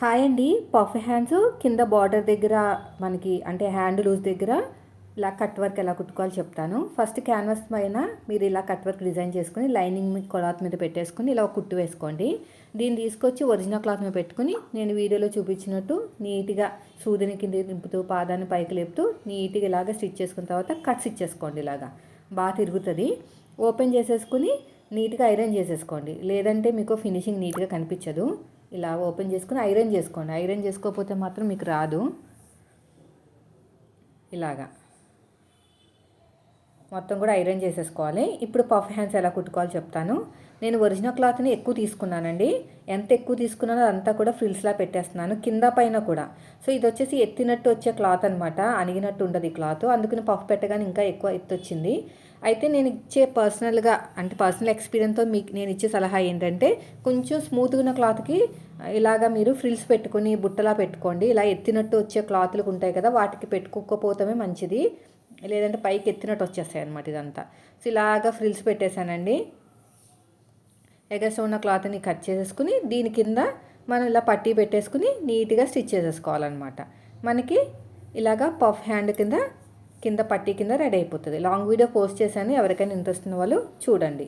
Hi అండి. Puff hands కింద border దగ్గర మనకి అంటే హ్యాండ్ లూజ్ దగ్గర ఇలా కట్ వర్క్ ఎలా కుట్టుకోవాలో చెప్తాను. ఫస్ట్ క్యాన్వాస్ పైన మీరు ఇలా కట్ వర్క్ డిజైన్ చేసుకుని లైనింగ్ క్లాత్ మీద పెట్టేసుకుని ఇలా ఒక కుట్టు వేసుకోండి. దీన్ని తీసుకొచ్చి ఒరిజినల్ క్లాత్ మీద పెట్టుకుని నేను వీడియోలో చూపించినట్టు నీట్గా సూదిని కింద నింపుతూ పాదాన్ని పైకి లేపుతూ నీట్గా ఇలాగ స్టిచ్ చేసుకున్న తర్వాత కట్స్ ఇచ్చేసుకోండి. ఇలాగా బాగా తిరుగుతుంది. ఓపెన్ చేసేసుకుని నీట్గా ఐరన్ చేసేసుకోండి. లేదంటే మీకు ఫినిషింగ్ నీట్గా కనిపించదు. ఇలా ఓపెన్ చేసుకుని ఐరన్ చేసుకోండి. ఐరన్ చేసుకోకపోతే మాత్రం మీకు రాదు. ఇలాగా మొత్తం కూడా ఐరన్ చేసేసుకోవాలి. ఇప్పుడు పఫ్ హ్యాండ్స్ ఎలా కుట్టుకోవాలో చెప్తాను. నేను ఒరిజినల్ క్లాత్ని ఎక్కువ తీసుకున్నానండి. ఎంత ఎక్కువ తీసుకున్నానో అదంతా కూడా ఫ్రిల్స్లా పెట్టేస్తున్నాను కింద పైన కూడా. సో ఇది వచ్చేసి ఎత్తినట్టు వచ్చే క్లాత్ అనమాట, అణిగినట్టు ఉండదు ఈ క్లాత్. అందుకని పఫ్ పెట్టగానే ఇంకా ఎక్కువ ఎత్తు వచ్చింది. అయితే నేను ఇచ్చే పర్సనల్ ఎక్స్పీరియన్స్తో మీకు నేను ఇచ్చే సలహా ఏంటంటే కొంచెం స్మూత్గా ఉన్న క్లాత్కి ఇలాగా మీరు ఫ్రిల్స్ పెట్టుకొని బుట్టలా పెట్టుకోండి. ఇలా ఎత్తినట్టు వచ్చే క్లాత్లు ఉంటాయి కదా, వాటికి పెట్టుకోకపోతమే మంచిది. లేదంటే పైకి ఎత్తినట్టు వచ్చేస్తాయి అనమాట ఇదంతా. సో ఇలాగా ఫ్రిల్స్ పెట్టేశానండి. ఎగస్ట్రా ఉన్న క్లాత్ని కట్ చేసేసుకుని దీని కింద మనం ఇలా పట్టీ పెట్టేసుకుని నీట్గా స్టిచ్ చేసేసుకోవాలన్నమాట. మనకి ఇలాగా పఫ్ హ్యాండ్ కింద పట్టీ కింద రెడీ అయిపోతుంది. లాంగ్ వీడియో పోస్ట్ చేశాను, ఎవరికైనా ఇంట్రెస్ట్ ఉన్న వాళ్ళు చూడండి.